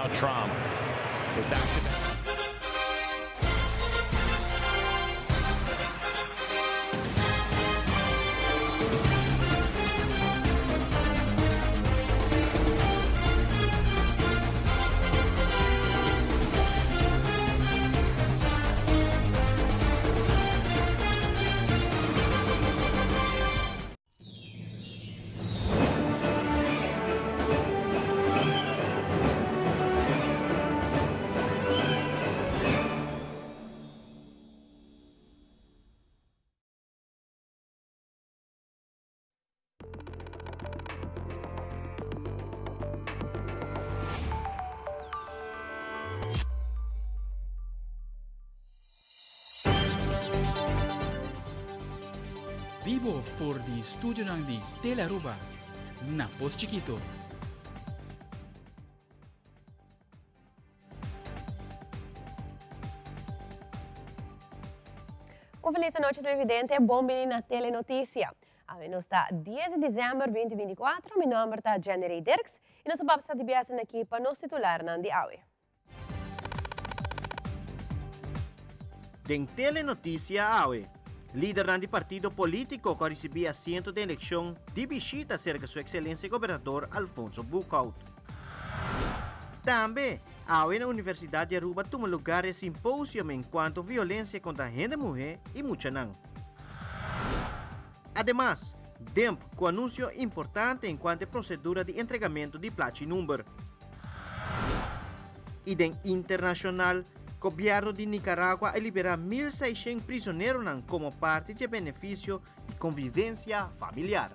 Donald Trump with back-to-back. Vivo voor die studio ng di Telaruba na Pos Chiquito. Uma feliz noite televidente, bom menino na Telenotícia. A menos está 10 de dezembro de 2024, meu nome é Jenny Dirks e nós vamos estar de viagem aqui para nos titular na Aue. Den Telenotícia Aue. Líder do partido político que recebia assento de eleição de visita cerca de sua excelência governador Alfonso Buchhout. Também, a Universidade de Aruba toma lugar em simpósio enquanto violência contra a gente mulher e muchanang. Además, DEMP com anúncio importante enquanto procedura de entregamento de placa número. E den internacional, o governo de Nicarágua a liberar 1.600 prisioneiros como parte de benefício de convivência familiar.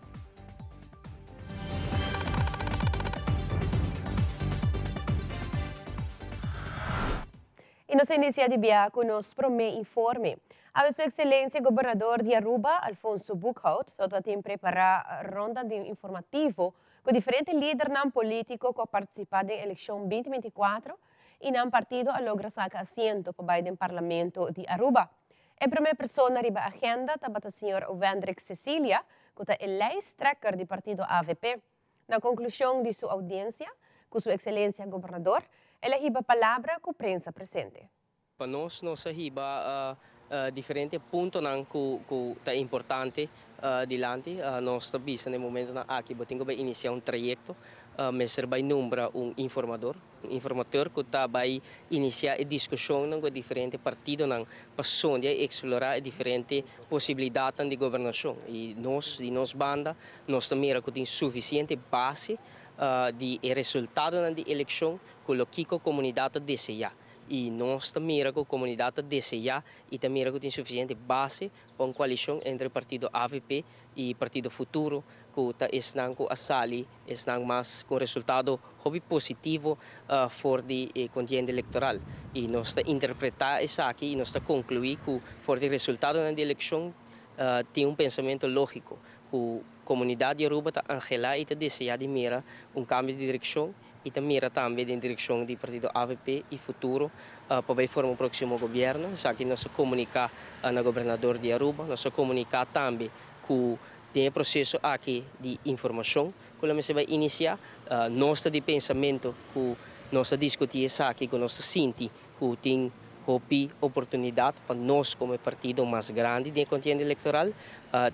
E nos inicia de viagem com nos promete informe. A Sua Excelência Governador de Aruba, Alfonso Buchhout, só tem preparar ronda de informativo com diferentes líderes políticos que participam da eleição 2024 e não partido a logra sacar assento para o Parlamento de Aruba. A primeira pessoa na agenda estava o Sr. Ovendrik Cecilia, que é eleito tracker do partido AVP. Na conclusão de sua audiência, com Sua Excelência Governador, ela riba a palavra com a prensa presente. Para nós riba diferentes pontos que é importante dilante. Nós estamos no momento aqui, vai iniciar trajeto, mas vai nombrar informador que vai iniciar a discussão com diferentes partidos para explorar diferentes possibilidades de governação. E nós banda, nós também temos suficiente base de resultado da eleição que a comunidade deseja. E nós também com a comunidade deseja e também tem suficiente base para uma coalição entre o partido AVP e o partido Futuro, que estão com a sali, estão mais com resultado positivo for de contienda eleitoral. E nós interpretar isso aqui e nós concluir que for de resultado da eleição tem pensamento lógico que a comunidade de Aruba está angelada e deseja de mira cambio de direção e também também em direção do partido AVP e Futuro para formar o próximo governo. Isso aqui nós comunicar na governador de Aruba, nós comunicar também que tem processo aqui de informação que nós vai iniciar, nosso de pensamento que nós discutir isso aqui, que nós sente que tem oportunidade para nós como partido mais grande de contienda eleitoral,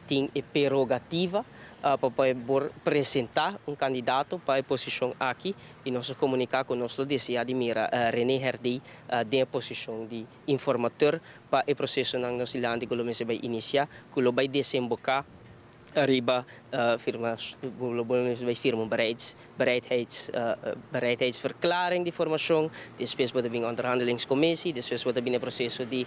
tem a prerrogativa para apresentar candidato para a posição aqui e nós comunicar com o nosso desejo de mira René Herdy de posição de informador para o processo na nossa ilha que vai iniciar, que vai desembocar arriba vai firma bereidheidsverklaring de formação, depois vai vir onderhandelingscommissie, depois vai vir o processo de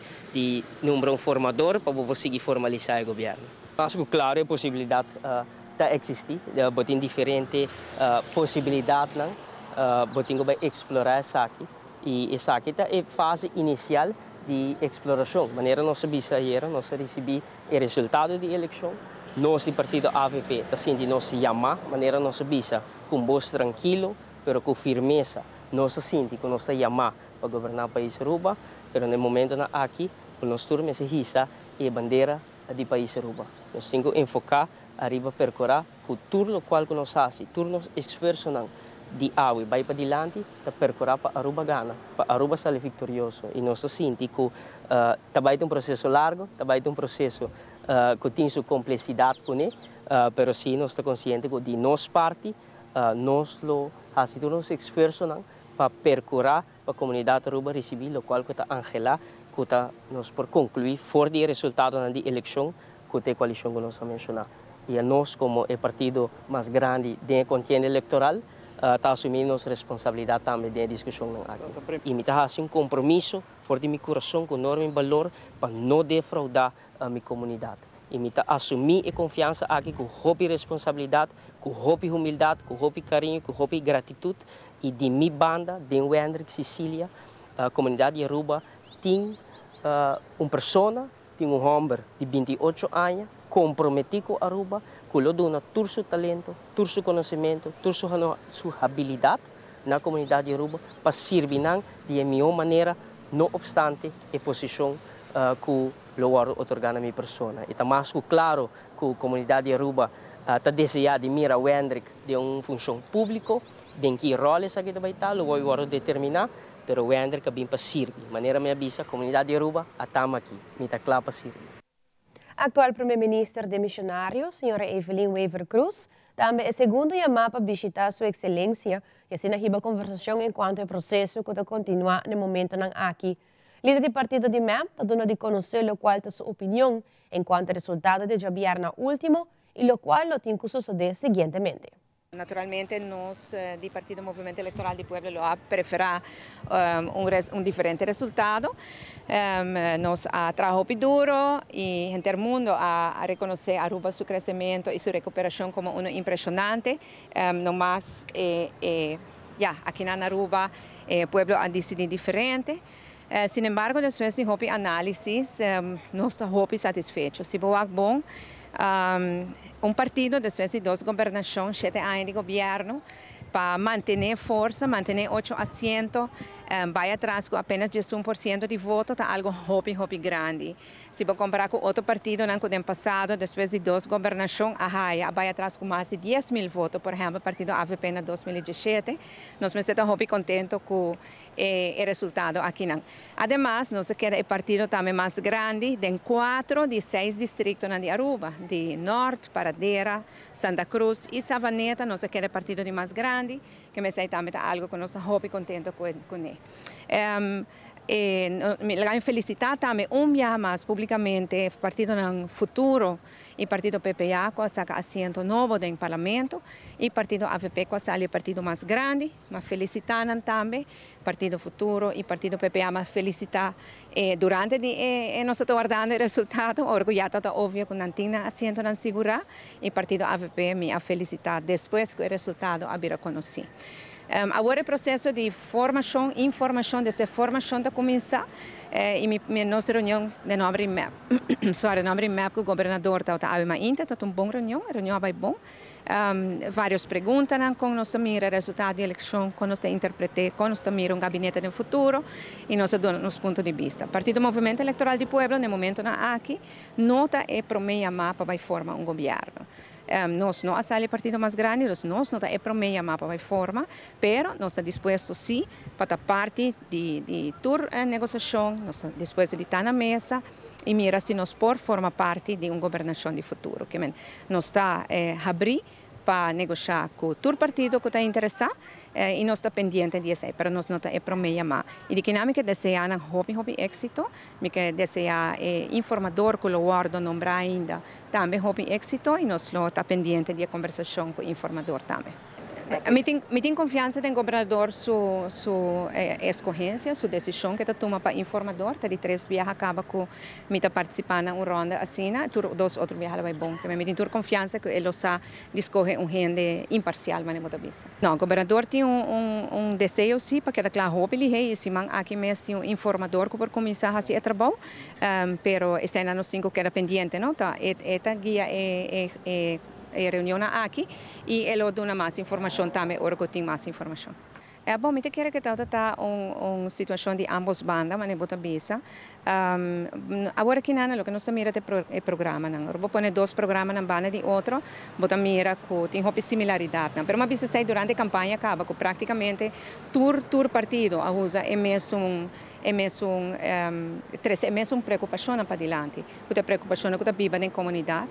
número formador para seguir formalizar o governo. Acho que claro a possibilidade está existir, tem diferentes possibilidades, vai explorar isso aqui e isso aqui é a fase inicial de exploração. De maneira nós nós recebi o resultado da eleição. Nós, do partido AVP, está sendo nossa chamar, maneira nós bisa com voz tranquilo, mas com firmeza. Nós sente que nós chamar para governar o país Aruba, mas no momento aqui, nós turmas se hissa a bandeira do país Aruba. Nós temos que enfocar arriba percorrer o turno qual que nós fazemos, turnos esforço di Aue vai para dilante, ta percorrer para Aruba gana, para Aruba sair vitorioso. E nós sentimos que também é um processo largo, também é um processo que tem sua complexidade, mas sim nós estamos conscientes que de nossa parte, nós fazemos um esforço para percorrer para a comunidade Aruba receber o qual está Angela, que está nós por concluir fora do resultado da eleição que a coalição que nós mencionamos. E nós, como o partido mais grande da contienda eleitoral, está assumindo nossa responsabilidade também da discussão aqui. E me está fazendo um compromisso fora de meu coração com enorme valor para não defraudar a minha comunidade. E me está assumindo a confiança aqui com roupa responsabilidade, com roupa humildade, com roupa carinho, com roupa gratitude. E de minha banda, de Wendrick, Sicília, a comunidade de Aruba, tem uma pessoa, tem um homem de 28 anos, comprometido com Aruba, que lhe dá todo o seu talento, todo o seu conhecimento, toda a sua habilidade na comunidade de Aruba para servir de melhor maneira, não obstante a posição que o Louro otorga a minha pessoa. E está mais claro que a comunidade de Aruba está desejando de mirar o Wendrick de uma função pública, de que roles aqui vai estar, o Louro determinar, mas o Wendrick vem para servir. De maneira me avisa, a comunidade de Aruba está aqui, me está claro para servir. Atual primeiro-ministro de Missionários, senhora Evelyn Wever Cruz, também é segundo chamado para visitar sua excelência e assim a conversação enquanto o processo que continua no momento aqui. Líder do partido de MEP está dando de conhecer o qual é sua opinião enquanto ao resultado de Javier na último e o qual lo tem que suceder seguintemente. Naturalmente, nós, do Partido Movimento Eleitoral do Pueblo, preferimos um diferente resultado. Nós trabalhamos duro e em todo mundo a reconhecer Aruba seu crescimento e sua recuperação como impressionante. No mais, aqui na Aruba, o Pueblo a decidido diferente. Sin embargo, depois de análises, nós estamos satisfeitos. Se for bom, partido, depois de 2 governações, 7 anos de governo, para manter força, manter 8 assentos, vai atrás com apenas 11% de voto, está algo hobby grande. Se for comparar com outro partido, no ano passado, depois de 2 governações, vai atrás com mais de 10.000 votos, por exemplo, o partido AVP na 2017. Nós estamos muito contentes com o resultado aqui. Ademais, nós queremos o partido também mais grande, de 4 de 6 distritos de Aruba, de Norte, Paradera, Santa Cruz e Savaneta. Nós queremos o partido mais grande, que me sei também algo que nós estamos muito contentes com ele. Me felicitar também dia mais publicamente o partido no futuro e o partido PPA que saca assento novo no parlamento e o partido AVP que sai o partido mais grande, mas felicitar também o partido futuro e o partido PPA, mas felicitar durante nós estamos aguardando o resultado, orgulhada está óbvio que não tem assento na segurar e o partido AVP me felicitar depois que o resultado a vir a conhecer. Agora o processo de formação, informação dessa formação está começando e nossa reunião de nobre MEP, nobre MEP que o governador está ainda, está uma boa reunião, a reunião vai bom. Várias perguntas com nós mira o resultado da eleição, com nós interpretar, com nós mira gabinete no futuro e nós damos nosso ponto de vista. O Partido Movimento Eleitoral do Pueblo, no momento aqui, não está para meia mapa vai formar governo. Nós não somos o partido mais grande, nós não estamos para meia mapa vai formar, mas nós estamos dispostos sim para parte de toda a negociação, nós estamos dispostos a estar na mesa e mira se nós por formar parte de uma governação de futuro. Que nós está abrir para negociar com todo partido que está interessado e nós está pendente disso, mas nós não estamos para meia mapa. E de que nós desejamos hobby êxito, que desejamos informador que o guardo nombrar ainda também hobby êxito e nós está pendente de conversação com o informador também. Me tenho confiança no governador sua escolha, sua decisão que toma para informador. De 3 viagens acaba com me participar na ronda assim, 2 outros viagens vai bom. Me tenho confiança que ele sabe escolher gente imparcial, mas não vista. Não, o governador tem desejo sim para que ele claro hobby ele se man aqui mesmo um informador que por começar a fazer trabalho, pero esse ano não 5 que era pendente, não tá? Esta guia reunião aqui e ele dá mais informação também, agora que tem mais informação. É bom, me quer que está uma situação de ambos bandas, mas não bota bisa. Agora que nada, o que nós estamos mirando é programa, não. Eu vou pôr 2 programas na banda de outro, bota mira que tem uma similaridade, não. Mas uma bisa sai durante a campanha acaba que praticamente tur partido a usa é mesmo preocupação para adiante, que preocupação que viva na comunidade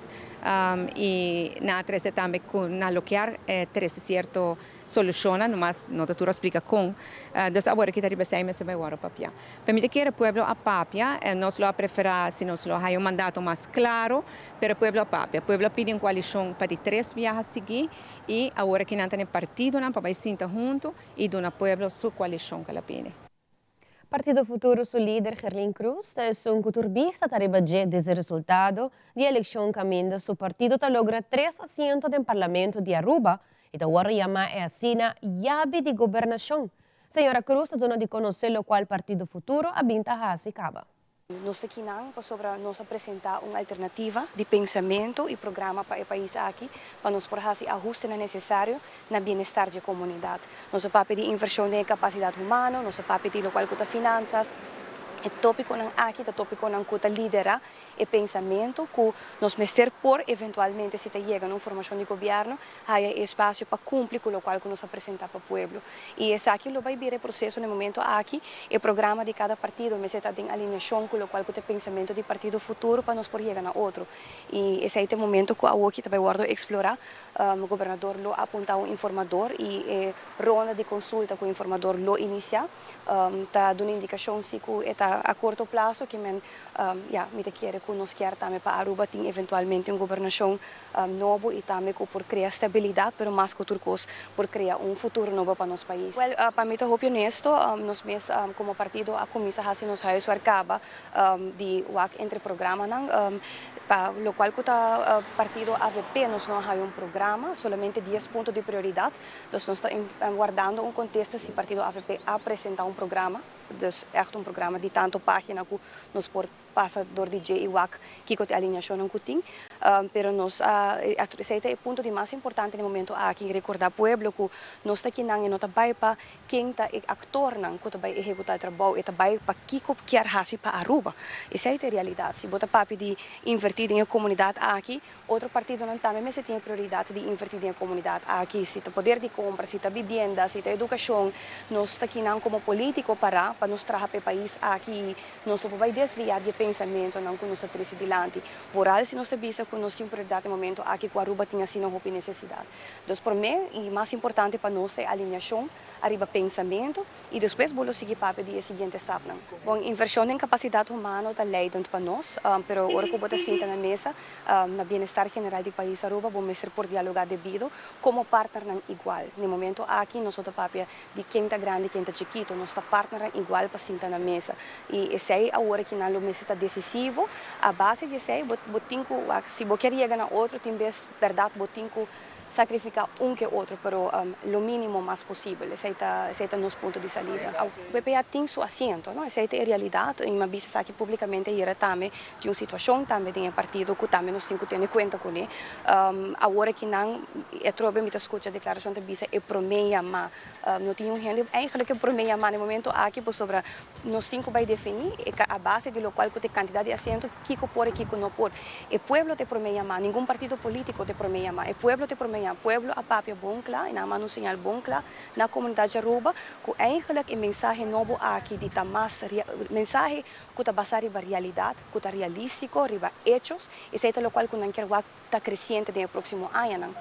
e na treze também na local treze certo soluciona, mas não te explica como. Então agora que está sai se vai agora papia. Para mim que o pueblo a papia, nós lo preferir se nós lo há mandato mais claro, para o pueblo a papia. O pueblo pede coalição para de 3 viajes seguir e agora que não tem partido não para vai sentar junto e do na pueblo sua coalição que ela pede. Partido Futuro, seu líder, Gerlin Cruz, é um culturbista que rebaixou desse resultado de eleição caminho. Seu partido logra 3 assentos no parlamento de Aruba e agora chama é assina chave de governação. Senhora Cruz, dona de conhecer o qual Partido Futuro habita a acaba. Nós aqui sobre nós apresentar uma alternativa de pensamento e programa para o país aqui, para nós fazer ajuste necessário na bem-estar da comunidade. Nós vamos pedir inversão de capacidade humana, nós vamos pedir local com finanças. O tópico aqui, o tópico que lidera e pensamento que nós mestre por eventualmente se chega uma formação de governo, há espaço para cumprir com o qual nós apresentamos para o povo. E esse aqui vai vir o processo no momento aqui, o programa de cada partido, mas está em alinhação com o qual o pensamento do partido futuro para nós por chegar a outro. E esse é o momento que a OAKI também vai explorar, o governador lo apontar um informador e ronda de consulta com o informador lo iniciar, está dando indicação se está a curto prazo que me quer que nós quer também para Aruba tem eventualmente uma governação novo e também por criar estabilidade, mas mais que turcos por criar um futuro novo para nosso país. Para mim, eu honesto, nós mesmos como partido a comissão assim nos raios acaba de entre programas para o qual o partido AVP nós não há programa, solamente 10 pontos de prioridade. Nós estamos aguardando um contexto se o partido AVP apresentar um programa. Dus echt um programa de tanto página que nos por passa door DJ Iwak que a alinhação não tem, pero nós esse é o ponto de mais importante no momento aqui recordar o povo que nós está aqui não vai para quem está ator não que vai executar o trabalho e vai para que quer fazer para Aruba. Essa é a realidade. Se bota papi de invertir em a comunidade aqui, outro partido não também mas se tem prioridade de invertir em a comunidade aqui, se tem poder de compra, se tem vivenda, se tem educação, nós está aqui não como político para nos trazer para o país aqui, nós não vai desviar de pensamento não que nós atrás adiante. Voral se nós visa que nós temos prioridade no momento aqui que a Aruba tinha assim não necessidade. Então, para mim, e mais importante para nós é a alinhação, arriba pensamento e depois vou seguir para o seguinte step. Bom, inversão em capacidade humana está leidando para nós, pero agora que bota senta na mesa, na bem-estar general do país Aruba, vamos ser por dialogar devido como partner igual. No momento aqui nós estamos para de quem está grande e quem está chiquito, nós estamos partner igual para sentar na mesa. E esse é a hora que não mesa está decisivo, a base de esse se você quer chegar a outro, tem verdade, botinco sacrificar que outro, pero lo mínimo mais possível. Esse é o nosso ponto de saída. O PPA tem seu assento, não? Essa é a realidade. Em uma vista aqui publicamente era também de uma situação também tem partido que também nós temos que ter em conta com ele. Agora que não é trobe me escuta a declaração de visa é promeia mas não tem gente eigenlijk promeia mas no momento aqui por sobre nós temos que vai definir a base de lo qual que tem quantidade de assento que por e que não por. O pueblo te promeia mas nenhum partido político te promeia mas o pueblo te promeia o pueblo a papia bom claro e na mano sinal bom claro na comunidade Aruba que eigenlijk mensagem novo aqui de tamas mensagem que está basado em realidade que está realístico riba hechos e sei lo qual que não quer está crescente no próximo ano.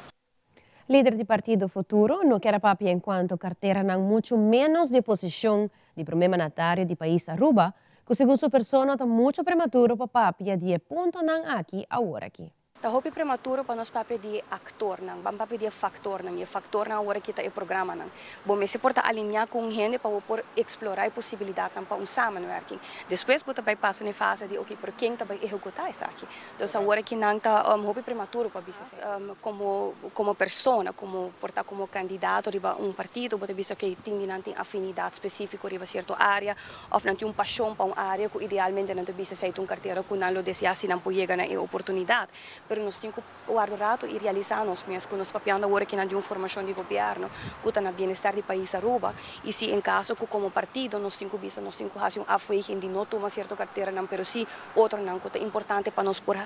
Líder do Partido Futuro não quer papia enquanto carteira não muito menos de posição de primeiro mandatário do país Aruba, que segundo sua persona está muito prematuro para papia de ponto não aqui agora aqui. Tá hopi prematuro para nós papel de actor não, vamos papel de factor não, e factor não agora que tá o programa não. Bom, mas se porta alinhar com gente para por explorar a possibilidade não para um samenwerking. Depois bota vai passar na fase de ok, por quem tá vai executar isso aqui. Então agora que não tá hopi prematuro para business como persona, como porta como candidato riba partido, bota bisa que não tem afinidade específica riba certa área, ou não tem paixão para uma área que idealmente não tem bisa ser carteira que não lo deseja se não pode chegar na oportunidade. pero nós temos que guardar e realizar nós mesmos, com nós papel agora que não de informação de governo, que está no bem-estar do país Aruba, e se em caso que como partido nós temos que fazer um apoio de não tomar certa carteira, não, pero se outro não, que é importante para nós por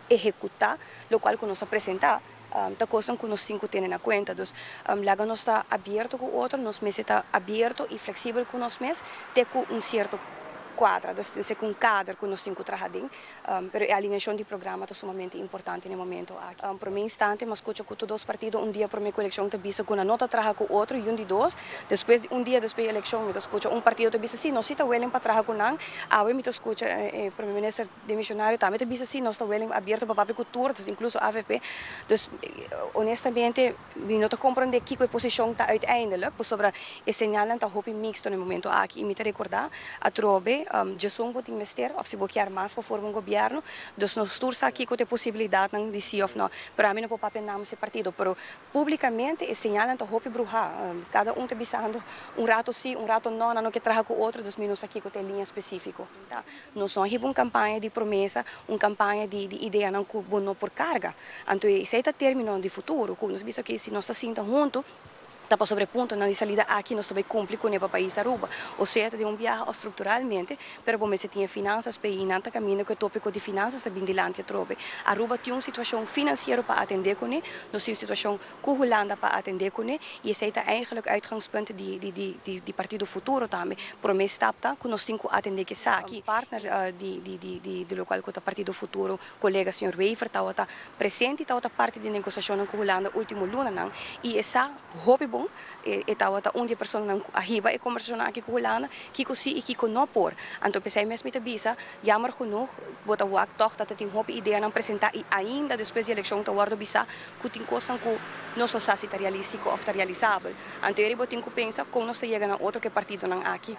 executar, o qual que nós apresentar, da coisa que nós temos que ter na conta. Então, lá nós está aberto com o outro, nós mesmos está aberto e flexível com nós mesmos, ter um certo quadro, tem que um cadro que nós temos que trabalhar, mas a alinhação de programa é sumamente importante no momento. Para mim, instante, mas escuto que todos os partidos, dia para mim, a eleição, te visa que uma nota trabalha com o outro, e de dois, depois, dia depois da eleição, me escuto partido, te visa assim, nós estamos willing para trabalhar com não, aí me escuto o primeiro-ministro demissionário, também te visa assim, nós estamos willing aberto para papel cultura, incluso a AVP. Então, honestamente, me não compreender que a posição está uiteindelijk, sobre o sinal está hopi mixto no momento aqui, e me recordar, a trobe, Jason pode investir, ou se bloquear mais para formar governo, então nós estamos aqui com a possibilidade de dizer, não, para mim não pode papel nome esse partido, mas publicamente o sinal está hopi bruxa, cada está visando rato sim, rato não que traga com o outro, então nós aqui com a linha específica. Nós não temos uma campanha de promessa, uma campanha de ideia não que bono por carga, então esse é o término de futuro, que nós vimos que se nós estamos juntos, está sobre ponto na salida aqui nós também cumpre com o país Aruba, ou seja, de viaje estruturalmente, pero como se tinha finanças para ir nanta caminho que o tópico de finanças está bem dilante trobe. Aruba tem uma situação financeira para atender com ele, nós temos uma situação com Holanda para atender com ele, e esse é eigenlijk uitgangspunt de partido futuro também, para mim stapta que nós temos que atender que está aqui, partner de local que o partido futuro, colega senhor Wever, está presente, está parte de negociação com Holanda último luna não, e essa hobby bom estava onde a pessoa não arriba e conversando aqui com Holanda, que sim e que não por. Então pensei mesmo que bisa, jammer genoeg, bota o toch dat het een hoop ideeën aan apresentar e ainda depois da eleição te guardo bisa, que tem coisas que não só se está realístico ou está realizável. Então eu tenho que pensar como nós chegamos a outro que partido não aqui.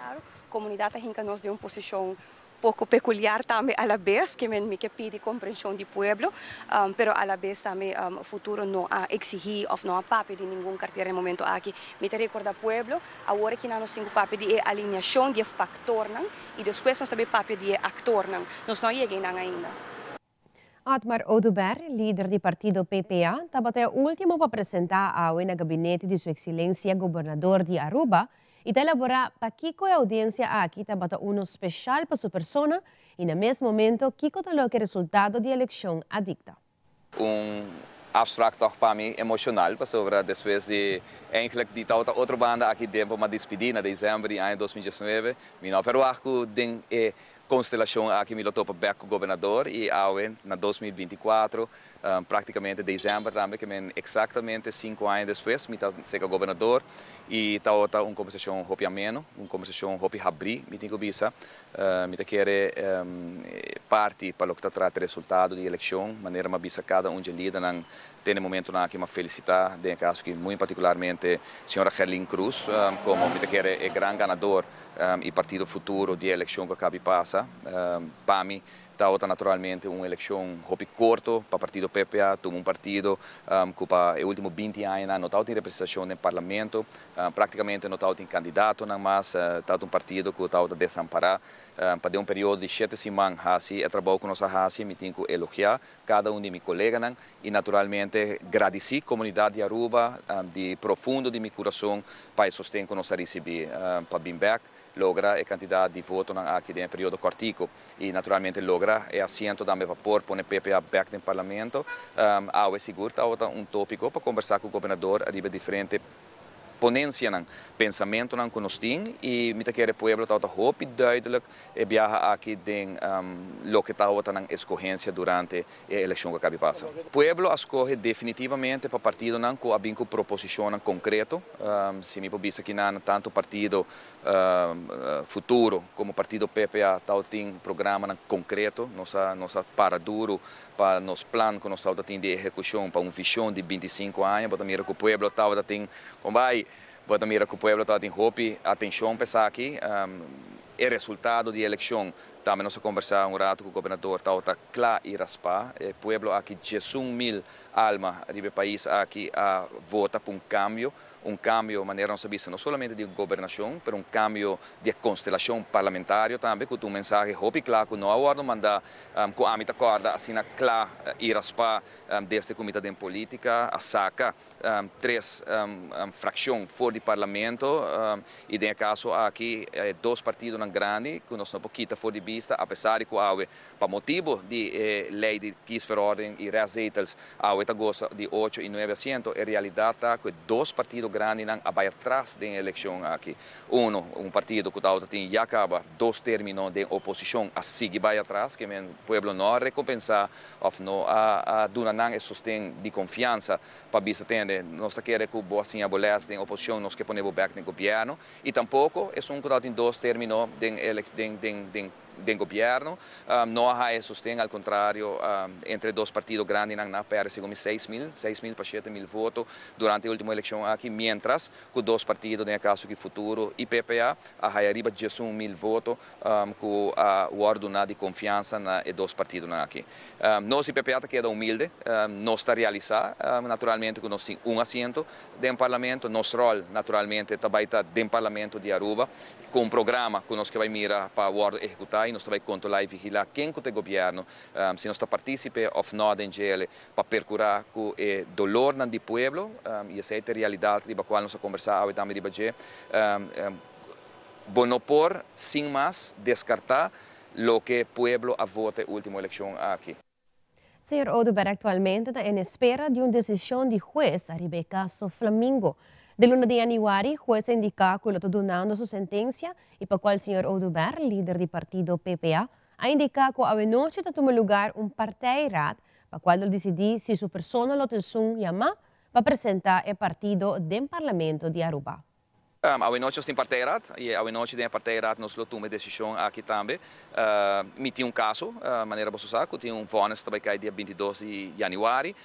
Comunidade hinca nós de uma posição pouco peculiar também a la vez, que me pede compreensão do pueblo, pero a la vez também o futuro não a exigir ou não a papel de nenhum carteira no momento aqui. Me te recorda pueblo, agora que nós temos papel de alinhação de factor não, e depois nós também papel de actor não. Nós não chegamos ainda. Otmar Oduber, líder do partido PPA, estava até o último para apresentar ao gabinete de Sua Excelência Governador de Aruba e elaborar para Kiko a audiência aqui estava especial para sua persona e no mesmo momento Kiko falou que o resultado da eleição adicta. Afspraak toch para mim emocional, sobre depois de eigenlijk die outra banda aqui dentro uma despedida em dezembro de 2019, me não verwacht den constelação aqui me lotou para o governador e agora na 2024 praticamente dezembro também que men exatamente 5 anos depois me tá ser governador e tá outra uma conversação hopi ameno, uma conversação hopi abrir, me tenho visa, me tá querer parte para o que trata resultado de eleição, maneira uma visa cada de lida não tem momento na que uma felicitar, de caso que muito particularmente senhora Gerlin Cruz, como me tá querer é grande ganador e partido futuro de eleição que acaba de passar, para mim está naturalmente uma eleição hopi curto para o partido PPA, um partido que para os últimos 20 anos não tem representação no parlamento, praticamente não tem candidato, mas está um partido que está desamparado para um período de 7 semanas, assim, trabalho com nossa raça, me tenho que elogiar cada de meus colegas e naturalmente agradecer a comunidade de Aruba de profundo de meu coração para o sustento que nós recebemos para Bimbeck. Logra a quantidade de votos aqui no período cortico e naturalmente logra o assento também para pôr o PPA back no parlamento. Ao seguro está tópico para conversar com o governador a nível diferente ponência não pensamento não que nós temos e me quer o pueblo está hope duidelijk e viaja aqui den lo que está na escorrência durante a eleição que acaba de passar. O pueblo escolhe definitivamente para partido não com a vinco proposição concreto, se me pode aqui não tanto partido futuro como partido PPA tem programa concreto, nossa para duro para nos planos que nós temos de execução para uma visão de 25 anos, para mira que o pueblo tem para mira que o pueblo tem hope atenção para aqui o resultado de eleição Também nós conversamos rato com o governador Tauta Clá e Raspa, o pueblo aqui 100.000 almas do país aqui a vota por um cambio maneira nossa vista não somente de governação, mas um cambio de constelação parlamentar também, com um mensagem hopi claro que não há mandar com a mita corda assim na Clá e Raspa deste comitê de política a saca três frações fora do parlamento e em caso aqui dois partidos grandes que nós não pouquinho fora de vista, apesar de que para motivo de lei de quisverordem e reazeitels há gosta de 8 e 9%, em realidade que dois partidos grandes vai atrás da eleição aqui. Partido que tem já acaba 2 términos de oposição a seguir vai atrás, que o povo não recompensar ou não a donar sustento de confiança para vista tende nós queremos que boa assim abolece da oposição nós que ponemos back no governo e tampouco é que tem 2 términos de governo, não há sustento, ao contrário, entre 2 partidos grandes na parece como 6.000 para 7.000 votos durante a última eleição aqui, mientras que 2 partidos, no caso que Futuro e PPA, há arriba de 11.000 votos com o ordenado de confiança na 2 partidos aqui. Nós e PPA queda humilde, nós está realizar, naturalmente que nós temos assento dentro do parlamento, nosso rol naturalmente também está dentro do parlamento de Aruba, com programa que nós que vai mirar para o executar e nós vai controlar e vigilar quem que o governo, se nós participe ou não em GL, para percurar o dolor do povo e essa é a realidade de qual nós conversamos também de Bagé, não por sem mais descartar o que o povo a votar na última eleição aqui. Senhor Oduber actualmente está em espera de uma decisão de juez a el caso Flamingo. De luna de januari, juez indica que está donando sua sentença e para qual o senhor Oduber, líder do partido PPA, ha indicado que a noite está tomando lugar partijraad para qual ele decidir se sua pessoa lo tem chamar para apresentar o partido do parlamento de Aruba. A noite nós temos partijraad e a noite tem partijraad nós tomamos decisão aqui também. Me tinha caso, maneira você sabe, que tinha vonnis também cai dia 22 de januari.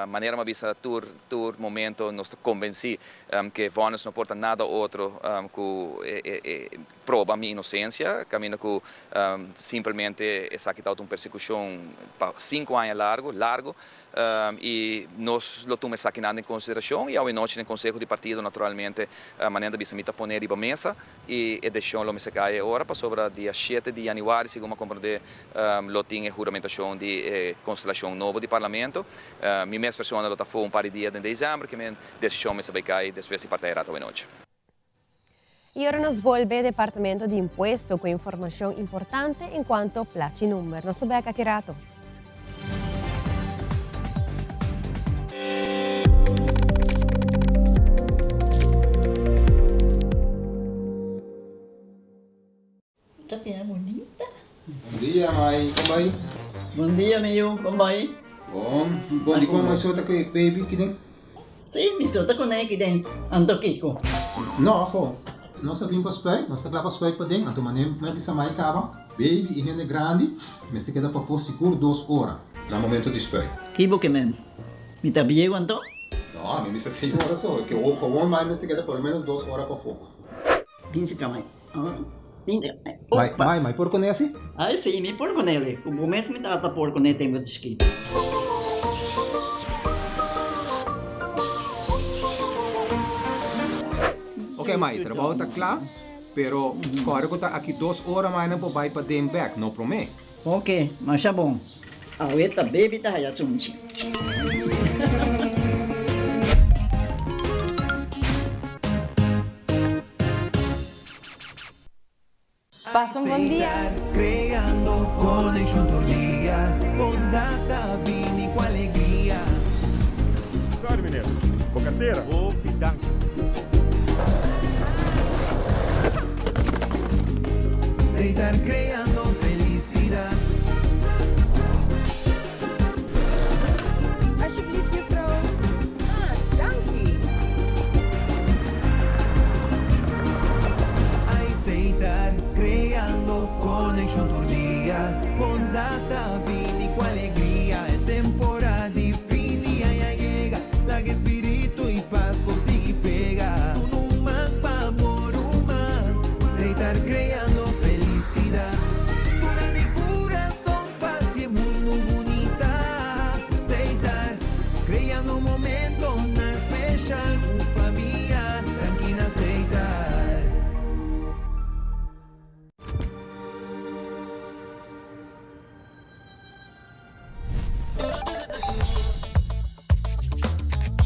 Maneira uma vista tur momento nós convenci que vonnis não porta nada outro que prova minha inocência, caminho que simplesmente essa aqui está uma persecução para 5 anos largo. E nós lo tomamos aqui em consideração e ao noite no Conselho de Partido naturalmente a maneira de se poner em mesa e a decisão lo me se cai agora para sobre dia 7 de januari segundo compreender lo tinha juramentação de constelação nova de parlamento minha mesma pessoa lo tá foi par de dias em dezembro que minha decisão me se vai cair depois de partir à noite. E agora nos volve ao Departamento de Impuesto com informação importante enquanto placi número. Nos vemos aqui rato. Tapinha bonita. Bom dia, mãe. Como vai? Bom dia, meu. Como vai? Bom dia, como você está aqui, baby, aqui dentro? Sim, me estou com aqui dentro. Ando Kiko. Não, pô. Nós vimos para o espelho, nós estamos para o espelho para dentro, então maneira que essa mãe acaba, baby e gente grande, mas se queda para for seguro 2 horas, no momento do espelho. Que bom que men? Me está bem quanto? Não, a mim me está 6 horas só, que o comum mais se queda por menos 2 horas para fogo. Pince ka mãe. Mãe, por conhece? Ah, sim, me por com ele. O começo me estava por com ele, tem muito escrito. Ok, mãe, trabalho está claro, pero agora que está aqui 2 horas mais não vai para dentro back, não promete? Ok, mas é bom. A ueta baby está aí assunto. Passa um bom dia. Creando connection todo dia, bondata, vini com alegria. Sorry, mineiro. Com carteira? Ô, pitanga. Estar creando felicidade. Alsjeblieft, juffrouw. Dankie. Aceitar, creando connection todo dia, bondata, vini com alegria. É temporada de fim, ya llega, la que espírito e paz consigue pegar. Tu não mapa por uma, aceitar creando felicidade.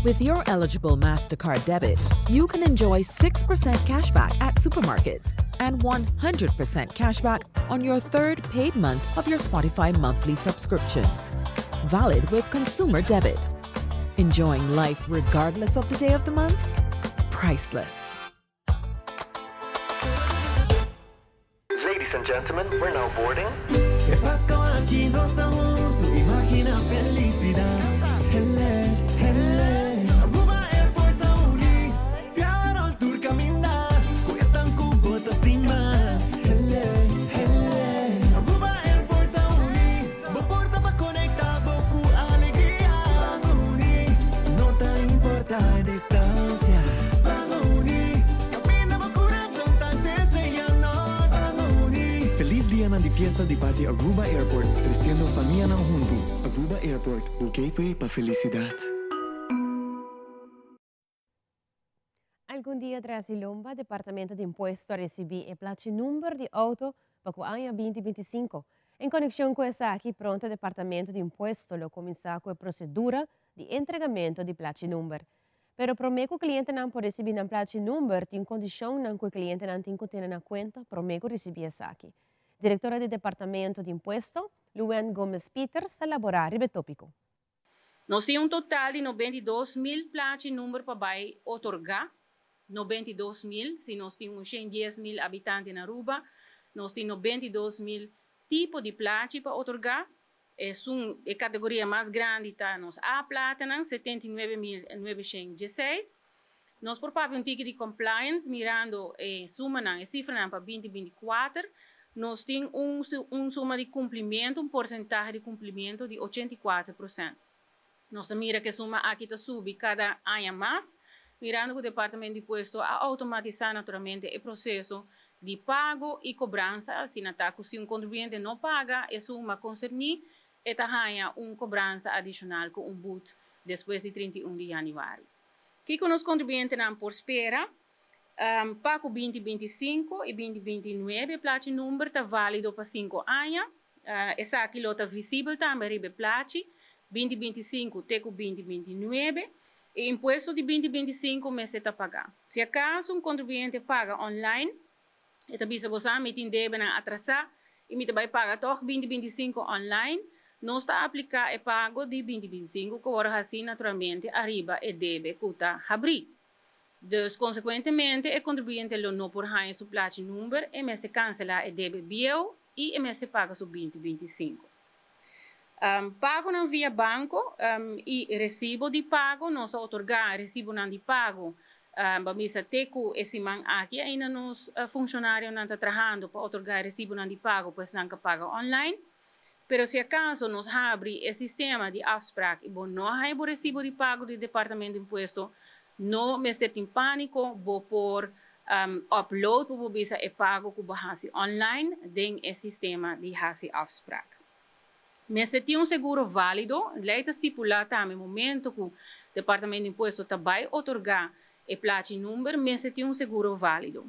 With your eligible MasterCard debit, you can enjoy 6% cashback at supermarkets and 100% cashback on your third paid month of your Spotify monthly subscription. Valid with consumer debit. Enjoying life regardless of the day of the month? Priceless. Ladies and gentlemen, we're now boarding. ¿Qué pasó aquí? No estamos juntos. Imagina felicidad. Hele, hele. Aruba Airport a unir. Viajar al tour caminar. Cuestan cubos estimar. Hele, hele. Aruba Airport a unir. Porta para conectar boku alegría. Para unir. No te importa a distancia. Para unir. Camina por corazón tan deseando. Para unir. Feliz día na di fiesta di party Aruba Airport. Crescendo família na junto. Aruba Airport, o gateway para felicidade. Algum dia tras Ilomba, Departamento de Imposto recebi a placa número de auto para o ano 2025. Em conexão com essa aqui, pronto, o Departamento de Imposto lo começar com a procedura de entregamento de placa número. Pero promete que o cliente não pode receber a placa número em condição não que o cliente não tem que ter na conta, promete receber essa aqui. Diretora do Departamento de Imposto, Luan Gomes Peters, elaborar o tópico. Nós temos um total de 92.000 placas número para otorgar. 92.000, se nós temos 110.000 habitantes na Aruba, nós temos 92.000 tipos de placas para otorgar. É a categoria mais grande está nos A plata, 79.916. Nós propomos um ticket de compliance, mirando a suma, a cifra para 2024. Nós temos suma de cumprimento, porcentagem de cumprimento de 84%. Nós miramos que a suma aqui está subindo cada ano mais, mirando que o Departamento de Imposto a automatizar naturalmente o processo de pago e cobrança. Se um contribuinte não paga, a suma concernida, ganha cobrança adicional com boot depois de 31 de janeiro. Que os contribuintes não por espera, para 2025 e 2029, a placa número está válido para 5 anos. Essa aqui está visível também na placa. 2025 até 2029. E imposto de 2025 mês está pagar. Se acaso um contribuinte paga online, está bisa você metin deve na atrasar e me vai pagar toch 2025 online, não está aplicar o pago de 2025 que agora assim naturalmente arriba e deve custa abrir. Dus consequentemente o contribuinte não por ganhar sua placa número e mês cancela e deve bio e mês paga su 2025. Pago não via banco e recibo de pago, nós otorgar recibo não de pago, vamos ter que esse man aqui ainda nos funcionários não está trabalhando para otorgar recibo não de pago, pois não que paga online. Pero se acaso nos abre o sistema de afspraak e não há o recibo de pago do Departamento de Imposto, não me estou em pânico, vou por upload para bisa e pago que bahasi online dentro do sistema de hasi afspraak. Mas se tem seguro válido, leita estipular também no momento que o Departamento de Imposto vai otorgar a placa número, mas se tem seguro válido.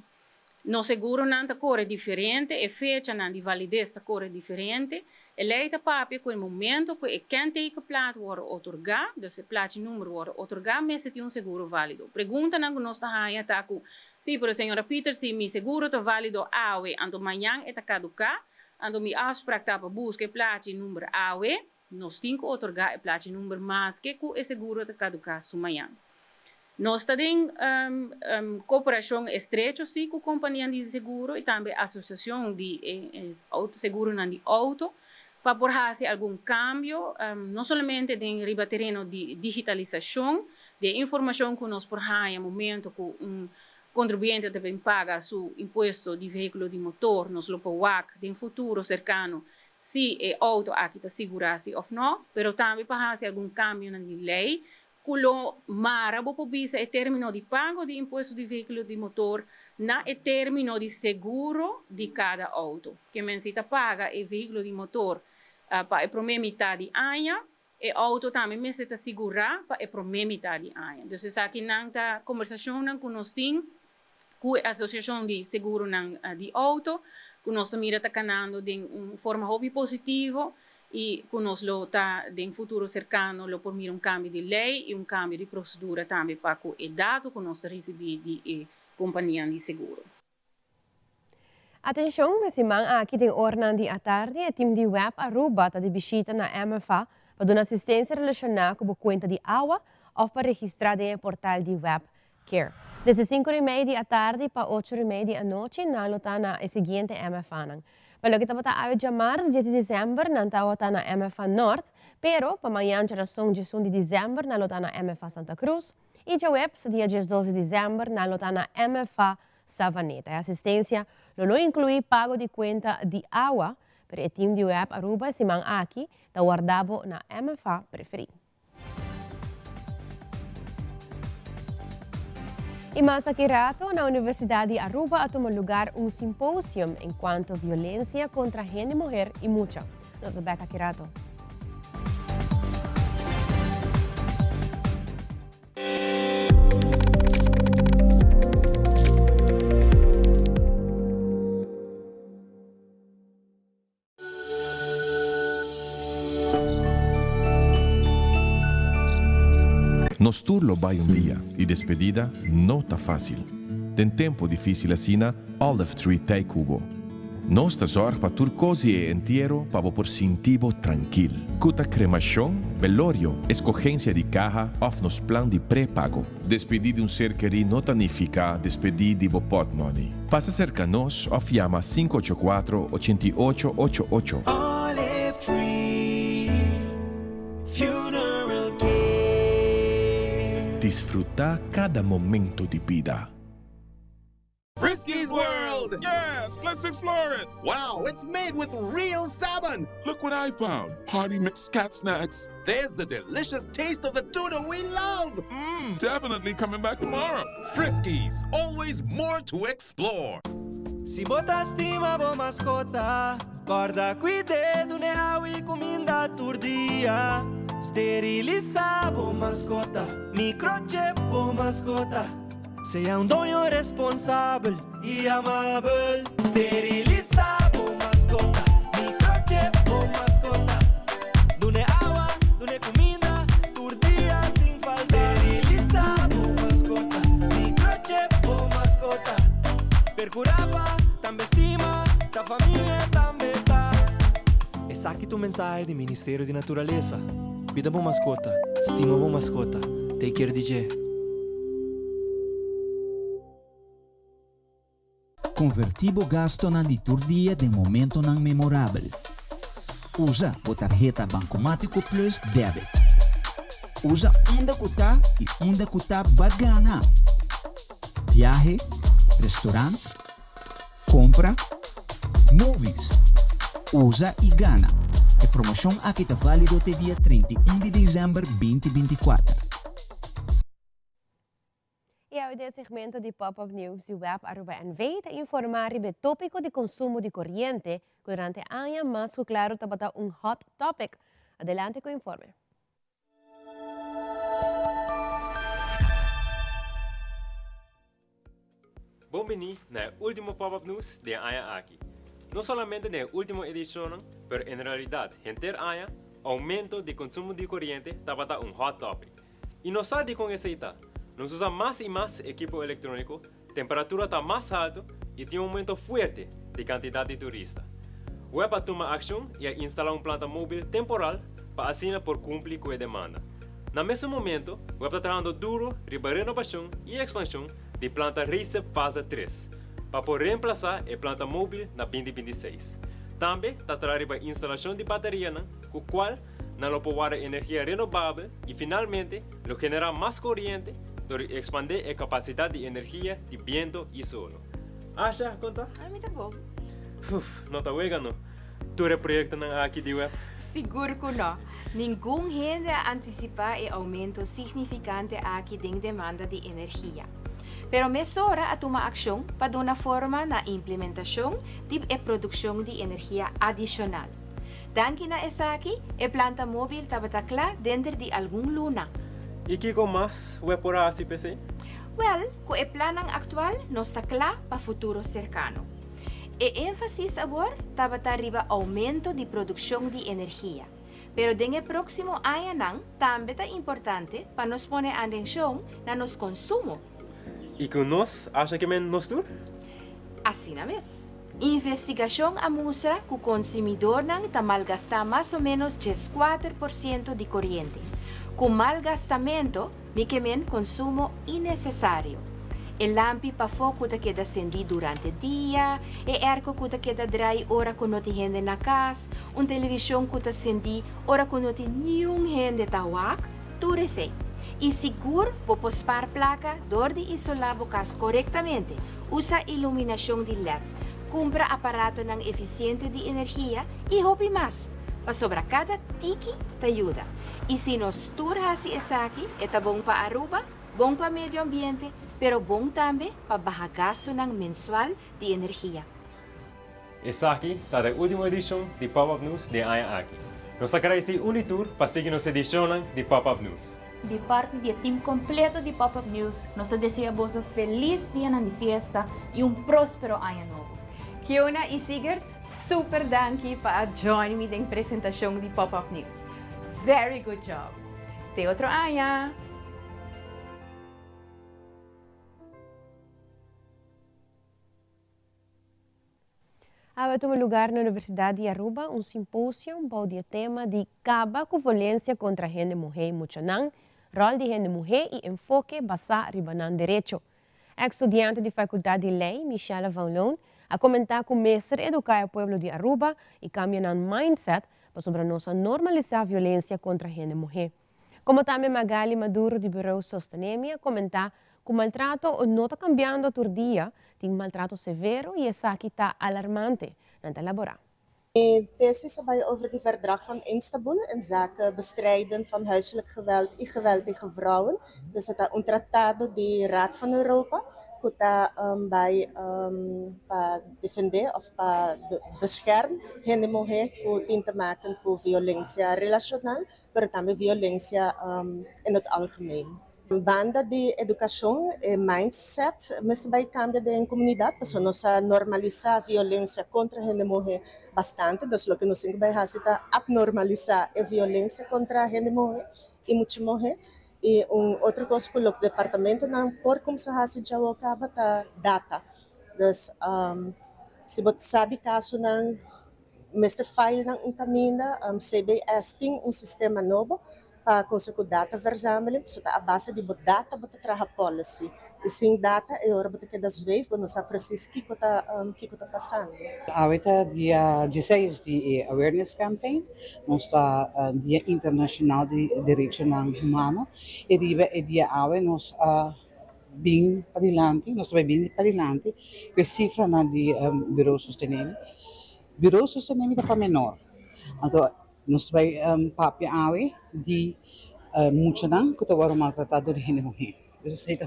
No seguro não está cor diferente, a fecha não de validez está cor diferente, e leita papel que no momento que a kenteken placa wordt otorgar, dus a placa número wordt otorgar, mas se tem seguro válido. Pergunta não que nós está aí, tá que, sim, por a senhora Peter, se mi seguro está válido AOE, ando amanhã está caducar, ando mi afspraak para buscar placa número AOE, nós temos que otorgar a placa número mais que o seguro está caducar amanhã. Nós temos cooperação estreita com a companhia de seguro e também a associação de seguro de auto para fazer algum cambio, não somente em ribaterreno de digitalização, de informação que nós por no momento que contribuinte também paga seu imposto de veículo de motor, nos lo POAC, em futuro cercano, se o auto aqui está segurado ou não, mas também para fazer algum cambio na lei, que mara bo pobisa e termino di pago di imposto di veículo di motor na e termino di seguro di cada auto. Che mensita paga e veículo di motor pa e prome metà di anno e auto também mensita segura pa e prome metà di anno. Dus essa aqui nanta conversação nan com nós tem com a associação de seguro nan di auto, que nós mira tá canando de forma hobby positivo e conosco em futuro cercano lo por mir um cambio de lei e um cambio de procedura também para que o dado que nós receber de companhia de seguro. Atenção, esse man aqui tem ornandi à tarde e time de web Aruba tá de visita na MFA para dar assistência relacionada com a conta de água ou para registrar em portal de web Care. Desde 5:30 da tarde para 8:30 da noite, na lota na seguinte MFA. Pelo que estava a chamar 10 de dezembro, na lota na MFA Norte, pero para amanhã, geração de 1 de dezembro, na lota na MFA Santa Cruz, e já web, dia 12 de dezembro, na lota na MFA Savaneta. A assistência não inclui pago de conta de água, pero o time de web Aruba, se man aqui, está guardado na MFA preferido. E mais aqui rato, na Universidade de Aruba, tomou lugar simpósio enquanto violência contra a gente, mulher e mulher. Nós vamos aqui rato. Nos turlo vai dia e despedida não tá fácil. Tem tempo difícil assim, Olive Tree Tay Cubo. Nós tá zorg para turcosi e entierro para por sentivo tranquil. Cuta cremação, velório, escogência de caja, of nos plan de pré-pago. Despedir de ser querido não significa despedir de pot money. Faça cerca nos, of llama 584-8888. Olive Tree Funeral Care. Desfrutar cada momento de vida. Frisky's World! Yes, let's explore it! Wow, it's made with real salmon! Look what I found! Party mix cat snacks. There's the delicious taste of the tuna we love! Definitely coming back tomorrow. Frisky's, always more to explore. Si botas estima bo mascota, guarda cuidado ne hawi comida turdia. Steriliza bo mascota, microchip bo mascota. Seja dono responsável e amável. Steriliza bo mascota, microchip bo mascota. Dune água, dune comida, turdia sem falta. Steriliza bo mascota, microchip bo mascota. Percuraba, também estima, da família também tá. Essa aqui tu mensagem do Ministério de Natureza. Cuida bo mascota, estima bo mascota. Take care, DJ. Convertibo gasto na liturgia de momento não memorável. Usa a tarjeta Bancomático Plus Debit. Usa onde custa e onde custa bagana. Viaje, restaurante, compra, movies. Usa e gana. A promoção aqui está válido até dia 31 de dezembro 2024. E ao segmento de Pop-Up News e Web Aruba NV te informar sobre o tópico de consumo de corriente durante a ano, mas claro, está hot topic. Adelante com o informe. Bom-vindo na último Pop-Up News de ano aqui. Não somente na última edição, mas em realidade, entre ano, aumento de consumo de corriente está hot topic. E não sabe com essa ideia. Nós usamos mais e mais equipo eletrônico, temperatura está mais alta e tem um aumento forte de quantidade de turistas. O EPA toma ação e instala planta móvel temporal para assim por cumprir com a demanda. No mesmo momento, o EPA está trabalhando duro para a renovação e expansão de planta RICEP fase 3, para por reemplaçar a planta móvel na 2026. Também está trabalhando para a instalação de bateria, com a qual não pode energia renovável e finalmente lo genera mais corriente para expandir a capacidade de energia de vento e solo. Acha, conta? Ai, muito bom. Não está chegando. Tu é projeto aqui de web? Seguro que não. Ninguém gente antecipa o aumento significante aqui da demanda de energia. Pero mesora a tomar ação para dar uma forma na implementação de produção de energia adicional. Danke na essa aqui, a planta móvel estava dentro de algum luna. E que com mais o por a CPC? Well, com o plano atual, nós está para futuro cercano. E énfasis agora estava arriba aumento de produção de energia. Pero den próximo año também é importante para nos poner atenção na nos consumo. E com nós, acha que nos tur? Assim na vez. Investigação mostra que o consumidor está malgastar mais ou menos 14% de corrente. Com malgastamento, me consumo innecessário. El lampi pa foco ta queda acendido durante o dia, e erco que ta queda drai ora que não tem gente na casa, televisão que ta acendi ora que não tem nenhum gente ta wak, tudo sei. E seguro vou pospar placa dor de isolar o casa corretamente, usa iluminação de LED, compra aparato ng eficiente de energia e hobby mais. Pa sobra cada tiki te ajuda. E se nos turhasi esaki, eta bom pa Aruba, bom pa medio ambiente, pero bom também para bajar gasto mensual de energia. Essa aqui está a última edição de Pop-Up News de Aya aqui. Nós queremos ter um tour para seguir nossa edição de Pop-Up News. De parte do time completo de Pop-Up News, nós desejamos um feliz dia de festa e próspero ano novo. Kiona e Sigurd, super danke para join me na apresentação de Pop-Up News. Very good job. Te outro Aya. Há tomado lugar na Universidade de Aruba simpósio para o tema de acabar com violência contra a gente mulher em Moçambique, rol de gente mulher e enfoque basado em direito. Ex-estudante de Faculdade de Lei, Michelle Van Loon, a comentar com o mestre educar o povo de Aruba e cambiar o mindset para sobre nós normalizar a violência contra a gente mulher. Como também Magali Maduro, de Bureau Sostenemia, comentar que o maltrato não está cambiando todo dia, tem maltrato severo e essa aqui está alarmante na elaborar. De thesis over het verdrag van Istanbul in zaken bestrijden van huiselijk geweld en geweld tegen vrouwen. Dus het is een tratado de Raad van Europa que está para defender of para beschermen gente mulher que tem te maken com violência relacional, mas também violência in het algemeen. Banda de educação e mindset, mas vai cambiar de comunidade, porque nós normalizar a violência contra a gente mulher bastante, das lo que nós vai fazer é abnormalizar a violência contra a gente mulher e muitas mulheres. E outra coisa que o departamento não por como se faz já acaba tá data. Dus se você sabe caso não mestre file não caminho, CBS tem sistema novo para conseguir data verzameling, so a base de data bota traha policy. E sem data é hora bota que das vezes não sabe preciso que está passando. Ahorita dia 16 de awareness campaign, nós está dia internacional de direitos humanos e dia awe nós bem para dilante, nós vai bem para dilante com cifra na de Bureau Sostenemia. Bureau Sostenemia para menor. Então nós vai papia awe de Moçambique que está maltratado de gente mulher. Isso é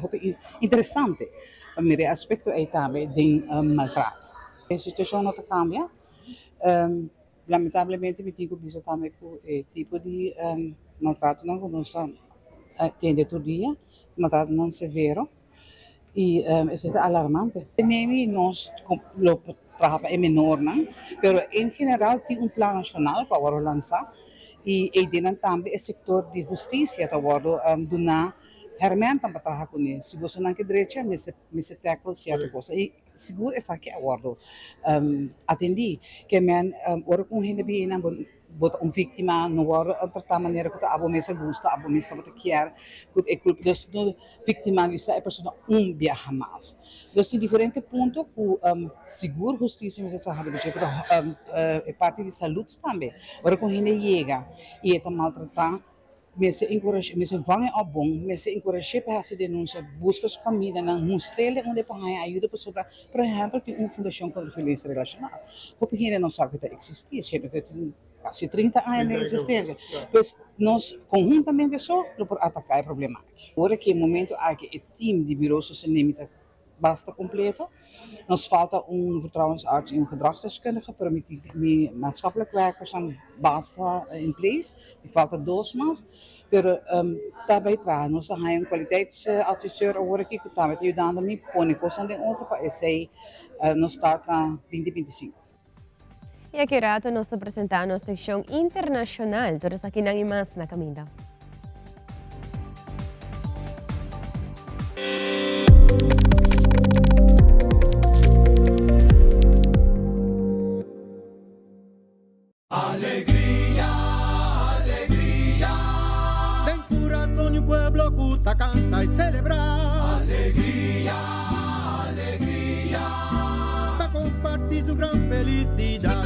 interessante. O meu aspecto é também de maltrato. A situação não cambia. Lamentavelmente, me digo que também com o tipo de maltrato não nós temos todo dia, maltrato não severo e isso é alarmante. Nem nós trabalhamos é menor, não? Mas em geral tem plano nacional para lançar e também o setor de justiça para donar hermentan para trabalhar com isso. Se você não quer direito, me se tackle certa coisa. E seguro essa aqui agora atendi que men ora com gente bem na bota vítima no ora tratar maneira que a mesa gosta, a mesa bota quer que é culpa dos victimalizar a pessoa viaja mais. Dos diferentes pontos que seguro justiça me se sabe porque é parte de saúde também. Ora com gente chega e está maltratar Mensen encourage, mensen vangen op bom, mensen encourage para fazer denúncia, busca sua família, não mostra onde para ajuda para sobre, por exemplo, tem uma fundação contra a violência relacional. Porque ainda não sabe que existia, sempre que tem quase 30 anos de existência. Mas nós conjuntamente só para atacar o problema. Agora que é o momento que o time de Bureau Sostenemia basta completo. Nos falta vertrouwensarts en gedragsdeskundige, pero met maatschappelijk werkers basta in place. Die falta 2 más. Pero daarbij tragen nos een kwaliteitsadviseur ahora que está ayudando a poner cosas de outro país. Nos starta 2025. E aqui rato nós apresentamos a seção internacional. Todos aqui na imas na caminha. Alegría, alegría. Del corazón de un pueblo gusta, canta y celebra. Alegría, alegría. Para compartir su gran felicidad.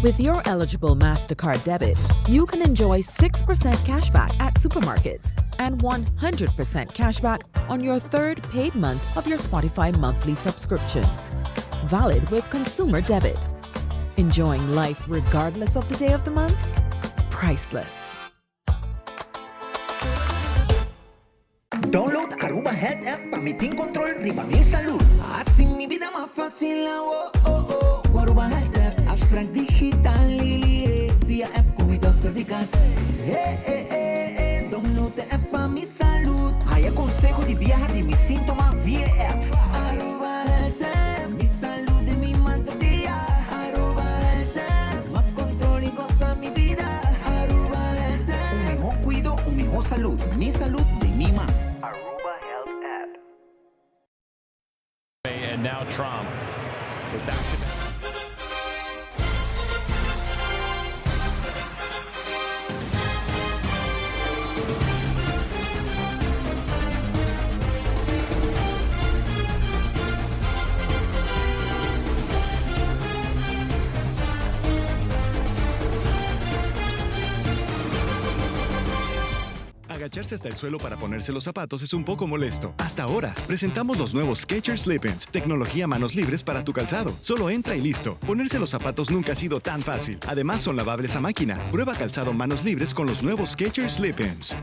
With your eligible MasterCard debit, you can enjoy 6% cashback at supermarkets and 100% cashback on your third paid month of your Spotify monthly subscription. Valid with consumer debit. Enjoying life regardless of the day of the month? Priceless. Download Aruba Health App para mi team control riba mi salud. Así mi vida más fácil. Aruba Health App. Afspraak digitaal via app kom je dokter de gas. Download de app para mi salud. Hay consejo de viajar de mis síntomas via app. Aruba Health App. Mi salud de mi manto día. Aruba Health App. Más control y goza mi vida. Aruba Health App. Un mejor cuido, un mejor salud. Mi salud de mi mano. Aruba Health App. And now Trump. With back to back. Agacharse hasta el suelo para ponerse los zapatos es un poco molesto. Hasta ahora, presentamos los nuevos Skechers Slip-ins, tecnología manos libres para tu calzado. Solo entra y listo. Ponerse los zapatos nunca ha sido tan fácil. Además, son lavables a máquina. Prueba calzado manos libres con los nuevos Skechers Slip-ins.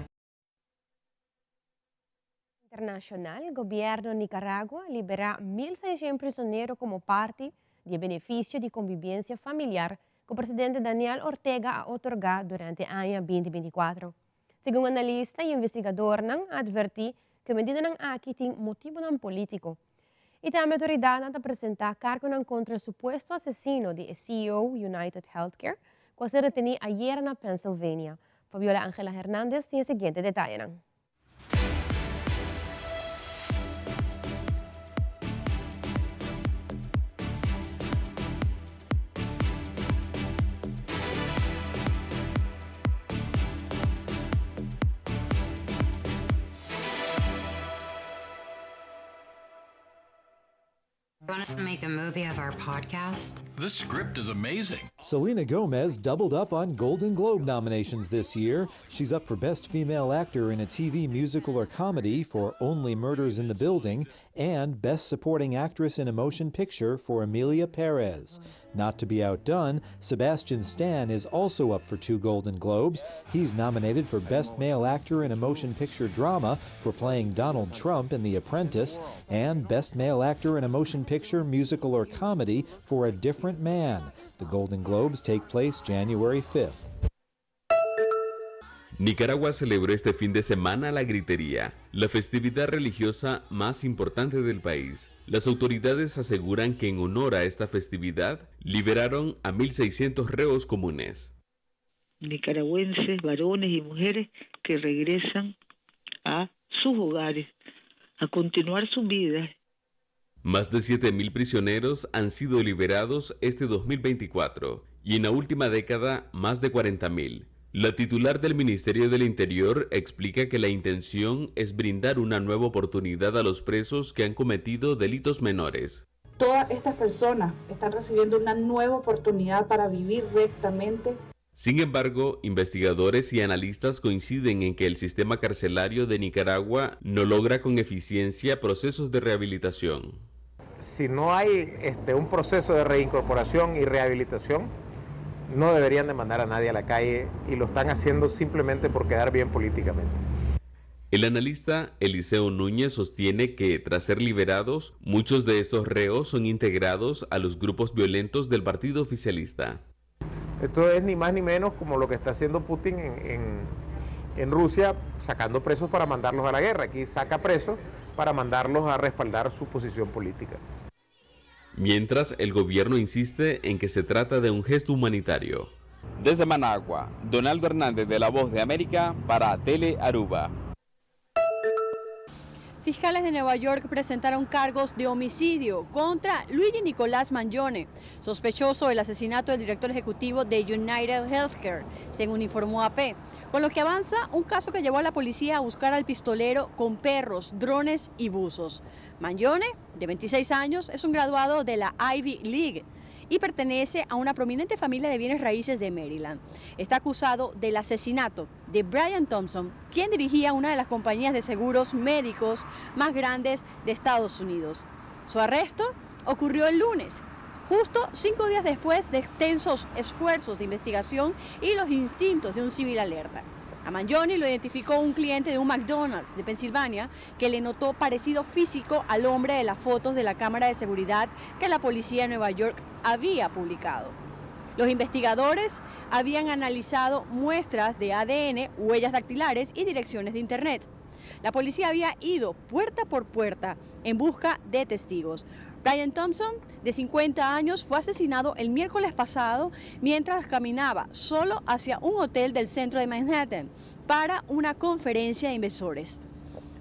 Internacional, el gobierno de Nicaragua libera 1.600 prisioneros como parte del beneficio de convivencia familiar que el presidente Daniel Ortega ha otorgado durante el año 2024. Según analista y investigador, advertí que medida ng aquí tiene motivo político. Y también la autoridad ha presentado cargo contra el supuesto asesino de CEO United Healthcare, que se retenía ayer en Pennsylvania. Fabiola Ángela Hernández tiene el siguiente detalle. Want us to make a movie of our podcast? This script is amazing. Selena Gomez doubled up on Golden Globe nominations this year. She's up for Best Female Actor in a TV musical or comedy for Only Murders in the Building and Best Supporting Actress in a Motion Picture for Emilia Perez. Not to be outdone, Sebastian Stan is also up for 2 Golden Globes. He's nominated for Best Male Actor in a Motion Picture Drama for playing Donald Trump in The Apprentice and Best Male Actor in a Motion Picture, Musical or Comedy for A Different Man. The Golden Globes take place January 5th. Nicaragua celebró este fin de semana la gritería, la festividad religiosa más importante del país. Las autoridades aseguran que en honor a esta festividad liberaron a 1.600 reos comunes. Nicaragüenses, varones y mujeres que regresan a sus hogares, a continuar su vida. Más de 7.000 prisioneros han sido liberados este 2024 y en la última década más de 40.000. La titular del Ministerio del Interior explica que la intención es brindar una nueva oportunidad a los presos que han cometido delitos menores. Todas estas personas están recibiendo una nueva oportunidad para vivir rectamente. Sin embargo, investigadores y analistas coinciden en que el sistema carcelario de Nicaragua no logra con eficiencia procesos de rehabilitación. Si no hay un proceso de reincorporación y rehabilitación, no deberían de mandar a nadie a la calle y lo están haciendo simplemente por quedar bien políticamente. El analista Eliseo Núñez sostiene que, tras ser liberados, muchos de estos reos son integrados a los grupos violentos del partido oficialista. Esto es ni más ni menos como lo que está haciendo Putin en Rusia, sacando presos para mandarlos a la guerra. Aquí saca presos para mandarlos a respaldar su posición política. Mientras, el gobierno insiste en que se trata de un gesto humanitario. Desde Managua, Donaldo Hernández de La Voz de América para Tele Aruba. Fiscales de Nueva York presentaron cargos de homicidio contra Luigi Nicolás Mangione, sospechoso del asesinato del director ejecutivo de United Healthcare, según informó AP, con lo que avanza un caso que llevó a la policía a buscar al pistolero con perros, drones y buzos. Mangione, de 26 años, es un graduado de la Ivy League y pertenece a una prominente familia de bienes raíces de Maryland. Está acusado del asesinato de Brian Thompson, quien dirigía una de las compañías de seguros médicos más grandes de Estados Unidos. Su arresto ocurrió el lunes, justo 5 días después de extensos esfuerzos de investigación y los instintos de un civil alerta. A Mangione lo identificó un cliente de un McDonald's de Pensilvania que le notó parecido físico al hombre de las fotos de la cámara de seguridad que la policía de Nueva York había publicado. Los investigadores habían analizado muestras de ADN, huellas dactilares y direcciones de internet. La policía había ido puerta por puerta en busca de testigos. Brian Thompson, de 50 años, fue asesinado el miércoles pasado mientras caminaba solo hacia un hotel del centro de Manhattan para una conferencia de inversores.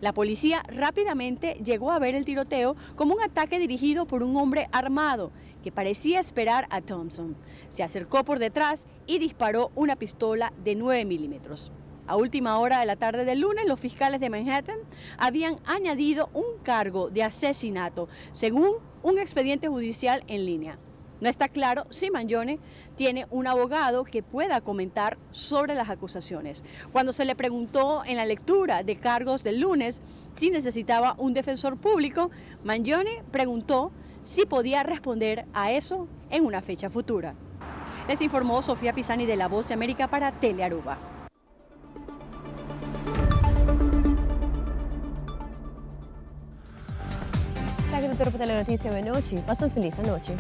La policía rápidamente llegó a ver el tiroteo como un ataque dirigido por un hombre armado que parecía esperar a Thompson. Se acercó por detrás y disparó una pistola de 9 milímetros. A última hora de la tarde del lunes, los fiscales de Manhattan habían añadido un cargo de asesinato, según un expediente judicial en línea. No está claro si Mangione tiene un abogado que pueda comentar sobre las acusaciones. Cuando se le preguntó en la lectura de cargos del lunes si necesitaba un defensor público, Mangione preguntó si podía responder a eso en una fecha futura. Les informó Sofía Pisani de La Voz de América para Tele Aruba. Gracias por la noticia de noche. Pasen feliz noche.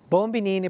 Buon binini.